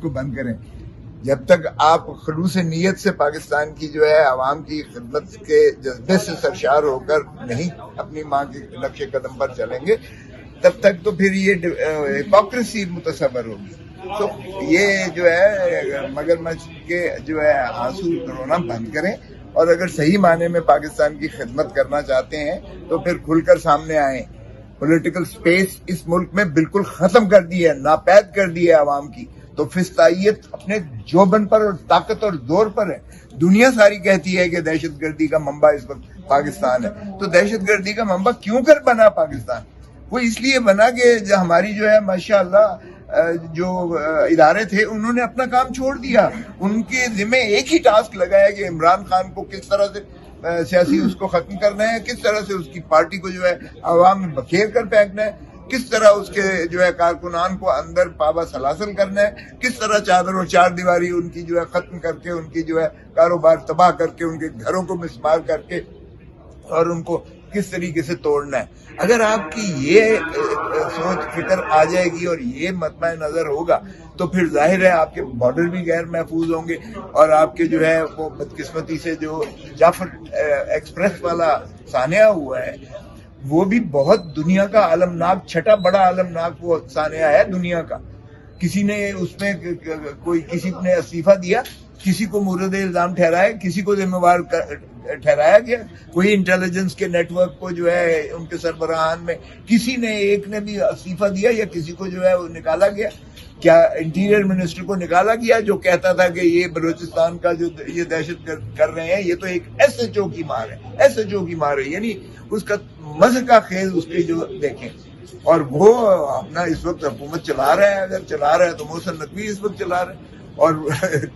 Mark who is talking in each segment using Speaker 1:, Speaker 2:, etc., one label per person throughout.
Speaker 1: کو بند کریں. جب تک آپ خلوص نیت سے پاکستان کی جو ہے عوام کی خدمت کے جذبے سے سرشار ہو کر نہیں اپنی ماں کے نقش قدم پر چلیں گے تب تک تو پھر یہ ہپوکریسی متصور ہوگی. تو یہ جو ہے مگرمچھ کے جو ہے آنسو رونا بند کریں اور اگر صحیح معنی میں پاکستان کی خدمت کرنا چاہتے ہیں تو پھر کھل کر سامنے آئیں. پولیٹیکل سپیس اس ملک میں بالکل ختم کر دی ہے, ناپید کر دی ہے عوام کی. تو فسطائیت اپنے جوبن پر اور طاقت اور زور پر ہے. دنیا ساری کہتی ہے کہ دہشت گردی کا منبع اس وقت پاکستان ہے. تو دہشت گردی کا منبع کیوں کر بنا پاکستان؟ وہ اس لیے بنا کہ ہماری جو ہے ماشاءاللہ جو ادارے تھے انہوں نے اپنا کام چھوڑ دیا. ان کے ذمہ ایک ہی ٹاسک لگایا کہ عمران خان کو کس طرح سے سیاسی اس کو ختم کرنا ہے, کس طرح سے اس کی پارٹی کو جو ہے عوام میں بکھیر کر پھینکنا ہے, کس طرح اس کے جو ہے کارکنان کو اندر پابا سلاسل کرنا ہے, کس طرح چادر اور چار دیواری ان کی جو ہے ختم کر کے ان کی جو ہے کاروبار تباہ کر کے ان کے گھروں کو مسمار کر کے اور ان کو کس طریقے سے توڑنا ہے. اگر آپ کی یہ سوچ فکر آ جائے گی اور یہ مطمع نظر ہوگا تو پھر ظاہر ہے آپ کے بارڈر بھی غیر محفوظ ہوں گے اور آپ کے جو ہے وہ بدقسمتی سے جو جعفر ایکسپریس والا سانحہ ہوا ہے وہ بھی بہت دنیا کا عالمناک چھٹا بڑا عالمناک وہ سانحہ ہے دنیا کا. کسی نے اس میں کوئی کسی نے استعفیٰ دیا, کسی کو مورد الزام ٹھہرایا, کسی کو ذمہ وار ٹھہرایا گیا, کوئی انٹیلیجنس کے نیٹ ورک کو جو ہے ان کے سربراہان میں کسی نے ایک نے بھی استعفیٰ دیا یا کسی کو جو ہے وہ نکالا گیا؟ کیا انٹیریئر منسٹر کو نکالا گیا جو کہتا تھا کہ یہ بلوچستان کا جو یہ دہشت کر رہے ہیں یہ تو ایک ایس ایچ او کی مار ہے, ایس ایچ او کی مار ہے, یعنی اس کا مزہ کا خیز اس کے جو دیکھیں. اور وہ اپنا اس وقت حکومت چلا رہا ہے, اگر چلا رہا ہے تو محسن نقوی اس وقت چلا رہا ہے اور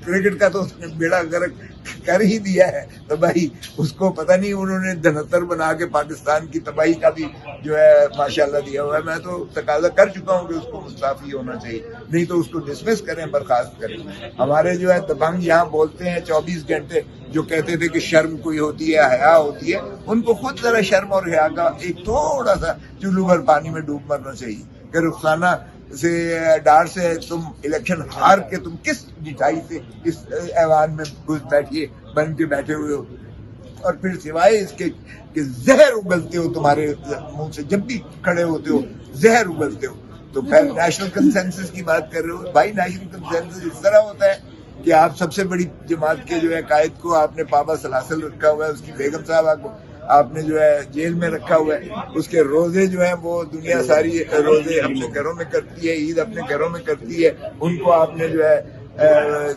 Speaker 1: کرکٹ کا تو اس نے بیڑا غرق کر ہی دیا ہے تباہی. اس کو پتہ نہیں انہوں نے دھنتر بنا کے پاکستان کی تباہی کا بھی جو ہے ماشاءاللہ دیا ہوا ہے. میں تو تقاضا کر چکا ہوں کہ اس کو مستعفی ہونا چاہیے, نہیں تو اس کو ڈسمس کریں, برخاست کریں. ہمارے جو ہے دبنگ یہاں بولتے ہیں 24 گھنٹے جو کہتے تھے کہ شرم کوئی ہوتی ہے, حیا ہوتی ہے, ان کو خود ذرا شرم اور حیا کا ایک تھوڑا سا چلو بھر پانی میں ڈوب مرنا چاہیے. کہ رخسانہ سے ڈار سے تم الیکشن ہار کے تم کس مٹھائی سے اس ایوان میں گھس بیٹھیے بن کے بیٹھے ہوئے ہو اور پھر سوائے اس کے کہ زہر اگلتے ہو تمہارے منہ سے, جب بھی کھڑے ہوتے ہو زہر اگلتے ہو. تو پھر نیشنل کنسنسس کی بات کر رہے ہو بھائی, نیشنل کنسنسس اس طرح ہوتا ہے کہ آپ سب سے بڑی جماعت کے جو ہے قائد کو آپ نے پابا سلاسل رکھا ہوا ہے, اس کی بیگم صاحبہ کو آپ نے جو ہے جیل میں رکھا ہوا ہے, اس کے روزے جو ہیں وہ دنیا ساری روزے اپنے گھروں میں کرتی ہے, عید اپنے گھروں میں کرتی ہے, ان کو آپ نے جو ہے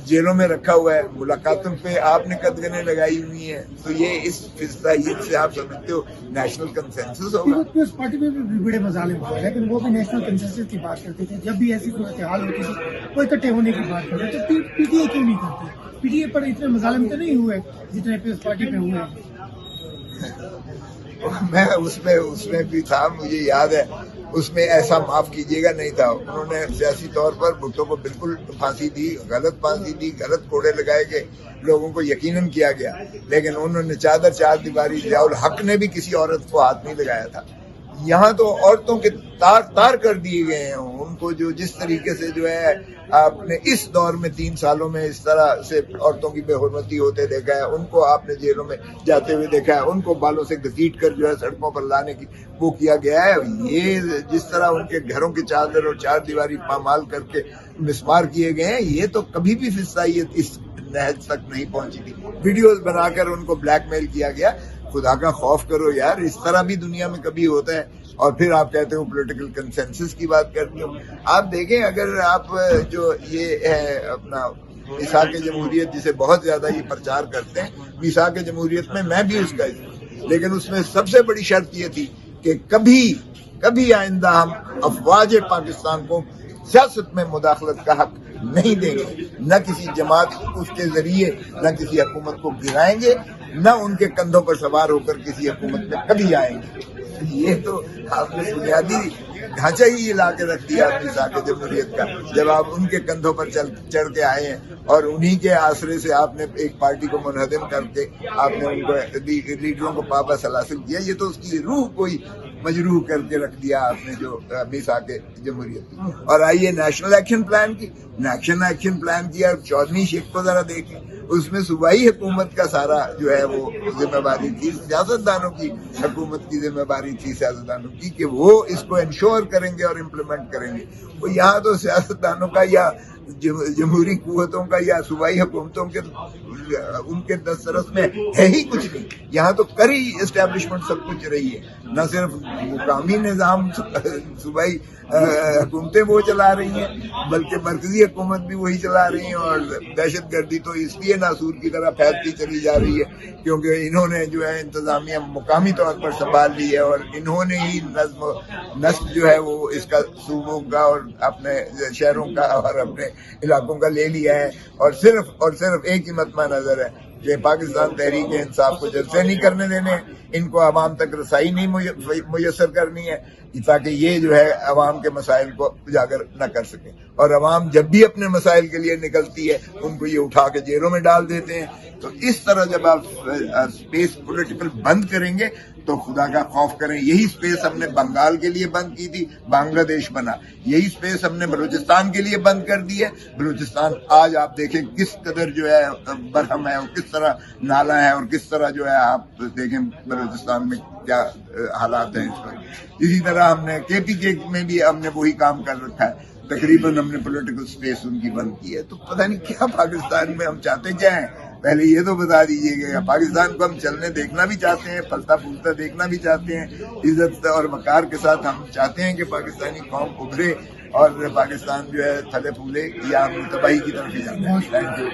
Speaker 1: جیلوں میں رکھا ہوا ہے, ملاقاتوں پہ آپ نے قدغنیں لگائی ہوئی ہیں. تو یہ اس فضائیت سے آپ سمجھتے ہو نیشنل کنسنسس ہوگا؟
Speaker 2: پیپلز پارٹی میں بھی بڑے مظالم ہوئے لیکن وہ بھی نیشنل کنسنسس کی بات کرتے تھے. جب بھی ایسی صورتحال ہوتی تھی وہ اکٹھے ہونے کی بات کرتے تھے. تو پی ٹی اے کیوں نہیں کرتے؟ پی ٹی اے پر اتنے مظالم تو نہیں ہوئے جتنے پیپلز پارٹی پہ ہوئے ہیں.
Speaker 1: میں اس میں بھی تھا, مجھے یاد ہے اس میں ایسا معاف کیجیے گا نہیں تھا. انہوں نے سیاسی طور پر بھٹو کو بالکل پھانسی دی, غلط پھانسی دی, غلط کوڑے لگائے گئے, لوگوں کو یقیناً کیا گیا, لیکن انہوں نے چادر چار دیواری, ضیاء الحق نے بھی کسی عورت کو ہاتھ نہیں لگایا تھا. یہاں تو عورتوں کے تار تار کر دیے گئے ہیں. ان کو جو جس طریقے سے جو ہے آپ نے اس دور میں 3 سالوں میں اس طرح سے عورتوں کی بے حرمتی ہوتے دیکھا ہے, ان کو آپ نے جیلوں میں جاتے ہوئے دیکھا ہے, ان کو بالوں سے گھسیٹ کر جو ہے سڑکوں پر لانے کی وہ کیا گیا ہے. یہ جس طرح ان کے گھروں کی چادر اور چار دیواری پامال کر کے مسمار کیے گئے ہیں, یہ تو کبھی بھی فضائیت اس نہج تک نہیں پہنچی تھی. ویڈیوز بنا کر ان کو بلیک میل کیا گیا. خدا کا خوف کرو یار, اس طرح بھی دنیا میں کبھی ہوتا ہے. اور پھر آپ کہتے ہو پولیٹیکل کنسنسس کی بات کرتے ہو. آپ دیکھیں اگر آپ جو یہ ہے اپنا میثاق جمہوریت جسے بہت زیادہ یہ پرچار کرتے ہیں, میثاق جمہوریت میں بھی اس کا, لیکن اس میں سب سے بڑی شرط یہ تھی کہ کبھی آئندہ ہم افواج پاکستان کو سیاست میں مداخلت کا حق نہیں دیں گے, نہ کسی جماعت اس کے ذریعے نہ کسی حکومت کو گرائیں گے, نہ ان کے کندھوں پر سوار ہو کر کسی حکومت میں کبھی آئیں گے. یہ تو آپ نے بنیادی ڈھانچہ ہی لا کے رکھ دیا میثاق جمہوریت کا, جب آپ ان کے کندھوں پر چڑھ کے آئے ہیں اور انہی کے آسرے سے آپ نے ایک پارٹی کو منہدم کر کے آپ نے ان کو لیڈروں کو پابا سلاسل کیا. یہ تو اس کی روح کوئی مجروح کر کے رکھ دیا آپ نے جو میثاق جمہوریت. اور آئیے نیشنل ایکشن پلان کی اور 14ویں شق کو ذرا دیکھیں. اس میں صوبائی حکومت کا سارا جو ہے وہ ذمہ داری تھی، سیاستدانوں کی حکومت کی ذمہ داری تھی سیاستدانوں کی کہ وہ اس کو انشور کریں گے اور امپلیمنٹ کریں گے. وہ یہاں تو سیاستدانوں کا یا جمہوری قوتوں کا یا صوبائی حکومتوں کے ان کے دسترس میں ہے ہی کچھ نہیں. یہاں تو کری اسٹیبلشمنٹ سب کچھ رہی ہے، نہ صرف مقامی نظام صوبائی حکومتیں وہ چلا رہی ہیں بلکہ مرکزی حکومت بھی وہی چلا رہی ہیں. اور دہشت گردی تو اس لیے ناسور کی طرح پھیلتی چلی جا رہی ہے کیونکہ انہوں نے جو ہے انتظامیہ مقامی طور پر سنبھال لی ہے اور انہوں نے ہی نظم و نسق جو ہے وہ اس کا صوبوں کا اور اپنے شہروں کا اور اپنے علاقوں کا لے لیا ہے. اور صرف ایک ہی مطمع نظر ہے کہ پاکستان تحریک انصاف کو جلسے نہیں کرنے دینے، ان کو عوام تک رسائی نہیں میسر کرنی ہے تاکہ یہ جو ہے عوام کے مسائل کو اجاگر نہ کر سکے. اور عوام جب بھی اپنے مسائل کے لیے نکلتی ہے ان کو یہ اٹھا کے جیلوں میں ڈال دیتے ہیں. تو اس طرح جب آپ اسپیس پولیٹیکل بند کریں گے تو خدا کا خوف کریں. یہی اسپیس ہم نے بنگال کے لیے بند کی تھی، بنگلہ دیش بنا. یہی اسپیس ہم نے بلوچستان کے لیے بند کر دی ہے. بلوچستان آج آپ دیکھیں کس قدر جو ہے برہم ہے اور کس طرح نالا ہے اور کس طرح جو ہے آپ دیکھیں بلوچستان میں کیا حالات ہیں اس وقت. اسی طرح ہم نے کے پی کے میں بھی ہم نے وہی کام کر رکھا ہے. تقریباً ہم نے پولیٹیکل سپیس ان کی بند کی ہے. تو پتہ نہیں کیا پاکستان میں ہم چاہتے کیا ہیں. پہلے یہ تو بتا دیجئے گا. پاکستان کو ہم چلنے دیکھنا بھی چاہتے ہیں، پھلتا پھولتا دیکھنا بھی چاہتے ہیں، عزت اور وقار کے ساتھ ہم چاہتے ہیں کہ پاکستانی قوم ابھرے اور پاکستان جو ہے پھلے پھولے، یا ہم تباہی کی طرف ہی جاتے ہیں. Thank you.